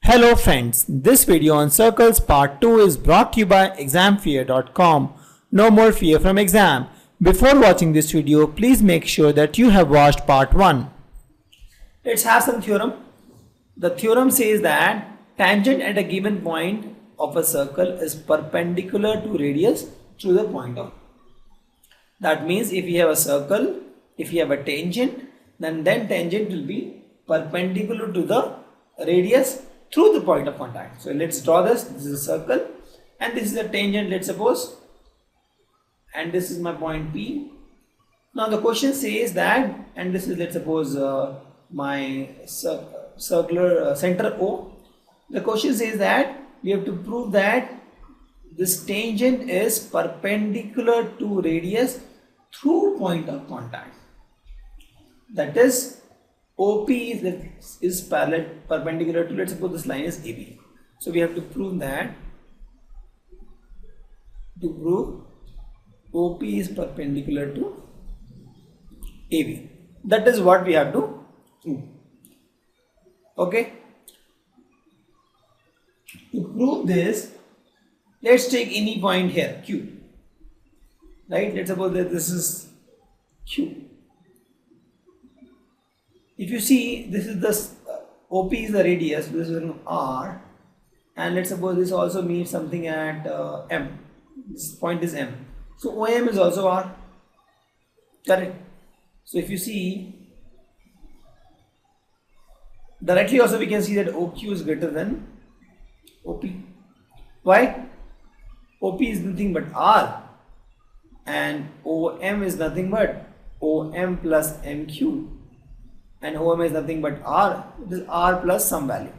Hello friends, this video on circles part 2 is brought to you by examfear.com. No more fear from exam. Before watching this video, please make sure that you have watched part 1. Let's have some theorem. The theorem says that tangent at a given point of a circle is perpendicular to radius through the point of. That means if you have a circle, if you have a tangent, then tangent will be perpendicular to the radius through the point of contact. So let's draw this. This is a circle and this is a tangent, let's suppose, and this is my point P. Now the question says that, and this is, let's suppose, my circular center O. The question says that we have to prove that this tangent is perpendicular to radius through point of contact. That is, OP is perpendicular to, let's suppose this line is AB. So we have to prove that, to prove OP is perpendicular to AB. That is what we have to prove. Okay. To prove this, let's take any point here, Q. Right? Let's suppose that this is Q. If you see, this is the OP is the radius, this is an R, and let's suppose this also means something at M. This point is M. So OM is also R. Correct. So if you see, directly also we can see that OQ is greater than OP. Why? OP is nothing but R, and OM is nothing but OM plus MQ. And OM is nothing but R, it is R plus some value.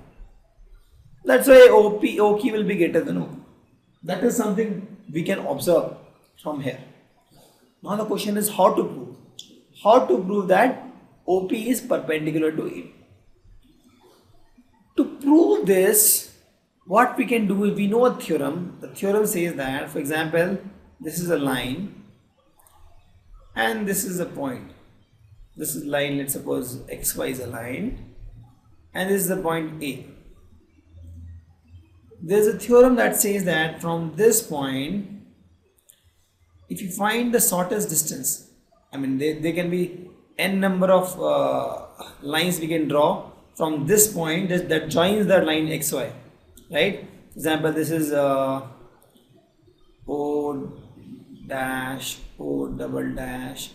That's why OQ will be greater than OP. That is something we can observe from here. Now the question is how to prove. How to prove that OP is perpendicular to A. To prove this, what we can do is, we know a theorem. The theorem says that, for example, this is a line and this is a point. This is line, let's suppose XY is a line, and this is the point A. There is a theorem that says that from this point, if you find the shortest distance, I mean there can be n number of lines we can draw from this point that joins the line XY, right? For example, this is O dash, O double dash,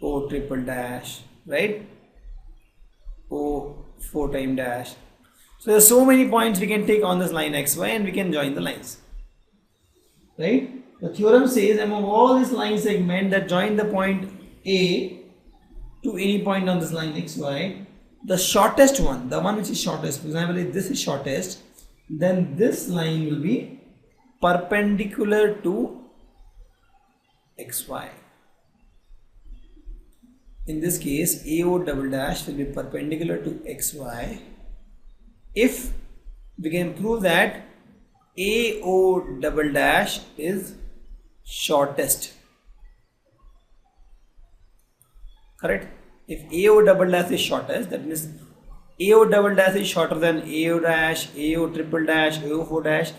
O triple dash, right? O 4 time dash. So there are so many points we can take on this line XY and we can join the lines, right? The theorem says among all these line segments that join the point A to any point on this line XY, the shortest one, the one which is shortest, for example, if this is shortest, then this line will be perpendicular to XY. In this case, AO double dash will be perpendicular to XY if we can prove that AO double dash is shortest. Correct? If AO double dash is shortest, that means AO double dash is shorter than AO dash, AO triple dash, AO 4 dash,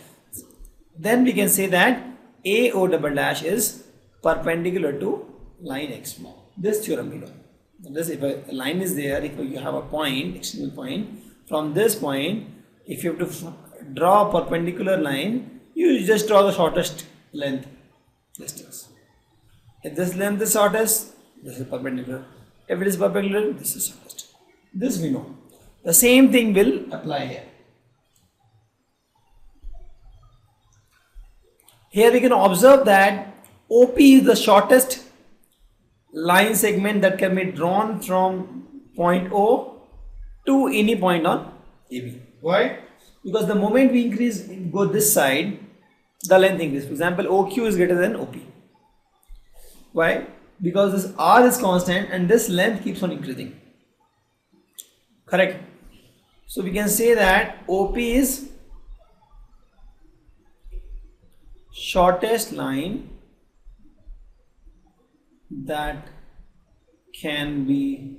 then we can say that AO double dash is perpendicular to line XY. This theorem we know. This, if a line is there, if you have a point, external point, from this point, if you have to draw a perpendicular line, you just draw the shortest length distance. If this length is shortest, this is perpendicular. If it is perpendicular, this is shortest. This we know. The same thing will apply here. Here we can observe that OP is the shortest line segment that can be drawn from point O to any point on AB. Why? Because the moment we increase, go this side, the length increases. For example, OQ is greater than OP. Why? Because this R is constant and this length keeps on increasing. Correct? So we can say that OP is shortest line that can be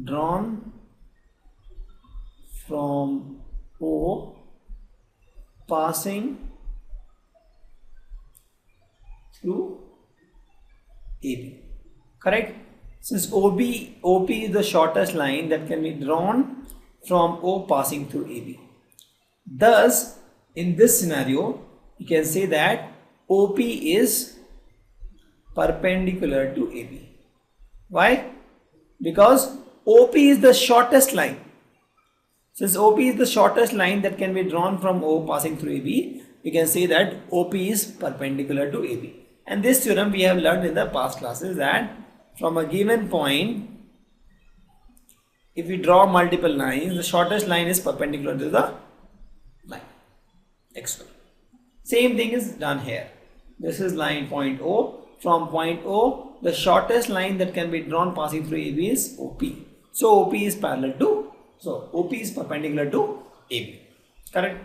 drawn from O passing through AB. Correct? Since OP is the shortest line that can be drawn from O passing through AB. Thus, in this scenario, you can say that OP is perpendicular to AB. Why? Because OP is the shortest line. Since OP is the shortest line that can be drawn from O passing through AB, we can say that OP is perpendicular to AB. And this theorem we have learned in the past classes, that from a given point, if we draw multiple lines, the shortest line is perpendicular to the line x1. Same thing is done here. This is line point O. From point O, the shortest line that can be drawn passing through AB is OP. So OP is perpendicular to AB. Correct?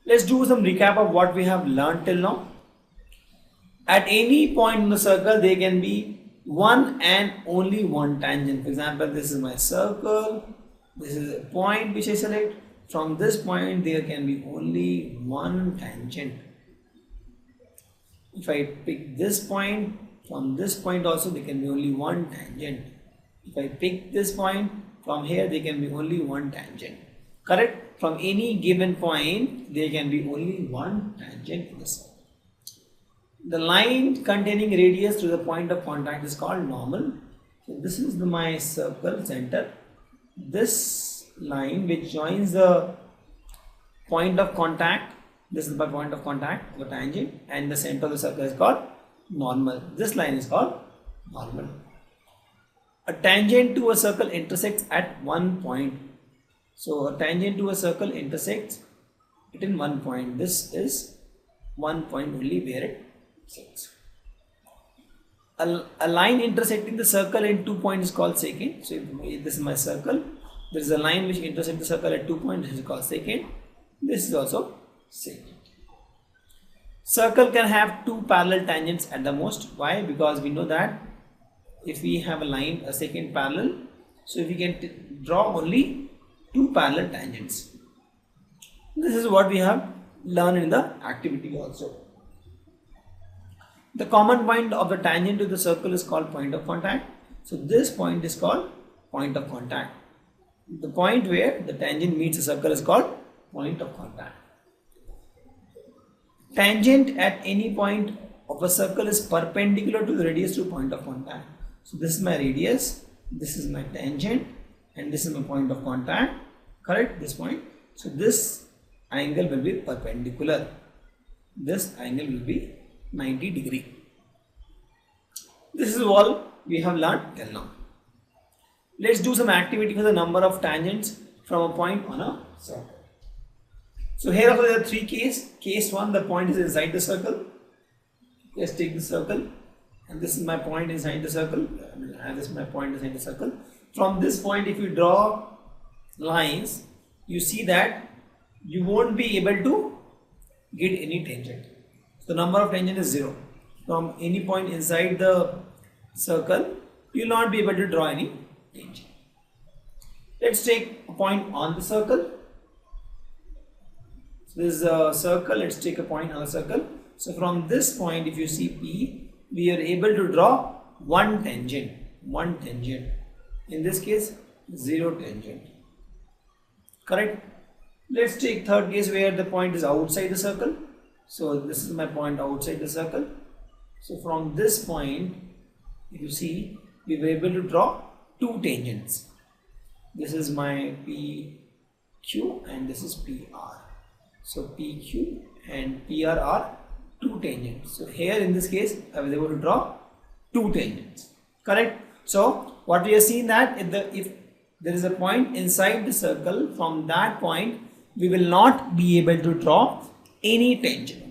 Let's do some recap of what we have learned till now. At any point in the circle, there can be one and only one tangent. For example, this is my circle. This is a point which I select. From this point, there can be only one tangent. If I pick this point, from this point also there can be only one tangent. If I pick this point, from here there can be only one tangent. Correct? From any given point, there can be only one tangent in the circle. The line containing radius to the point of contact is called normal. So this is my circle center. This line which joins the point of contact, this is my point of contact, the tangent, and the center of the circle is called normal. This line is called normal. A tangent to a circle intersects at one point. So a tangent to a circle intersects it in one point. This is one point only where it sits. A line intersecting the circle in 2 points is called secant. So if this is my circle, there is a line which intersects the circle at 2 points, this is called secant. This is also secant. Circle can have two parallel tangents at the most. Why? Because we know that if we have a line, a secant parallel, so we can draw only two parallel tangents. This is what we have learned in the activity also. The common point of the tangent to the circle is called point of contact. So this point is called point of contact. The point where the tangent meets the circle is called point of contact. Tangent at any point of a circle is perpendicular to the radius to point of contact. So this is my radius, this is my tangent, and this is my point of contact. Correct? This point. So this angle will be perpendicular. This angle will be 90 degree. This is all we have learned till now. Let's do some activity for the number of tangents from a point on a circle. So here are the three cases. Case 1, the point is inside the circle. Let's take the circle, and this is my point inside the circle, and this is my point inside the circle. From this point, if you draw lines, you see that you won't be able to get any tangent. So the number of tangent is 0. From any point inside the circle, you will not be able to draw any tangent. Let's take a point on the circle. So this is a circle. Let's take a point on the circle. So from this point, if you see P, we are able to draw one tangent. One tangent. In this case, 0 tangent. Correct? Let's take third case where the point is outside the circle. So this is my point outside the circle. So from this point, if you see, we were able to draw two tangents. This is my PQ and this is PR. So PQ and PR are two tangents. So here in this case, I was able to draw two tangents. Correct? So what we have seen that if there is a point inside the circle, from that point we will not be able to draw any tangent.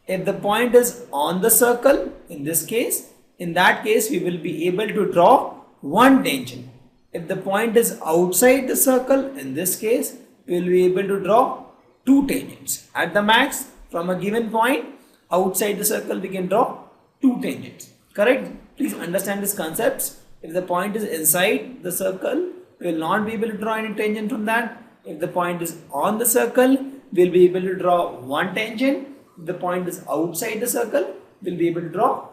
If the point is on the circle, in that case we will be able to draw one tangent. If the point is outside the circle, in this case we will be able to draw two tangents. At the max, from a given point outside the circle, we can draw two tangents. Correct? Please understand these concepts. If the point is inside the circle, we will not be able to draw any tangent from that. If the point is on the circle, we'll be able to draw one tangent. If the point is outside the circle, we'll be able to draw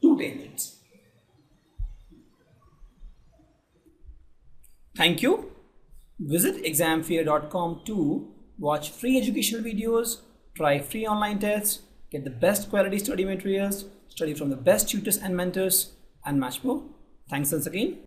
two tangents. Thank you. Visit examfear.com to watch free educational videos, try free online tests, get the best quality study materials, study from the best tutors and mentors, and much more. Thanks once again.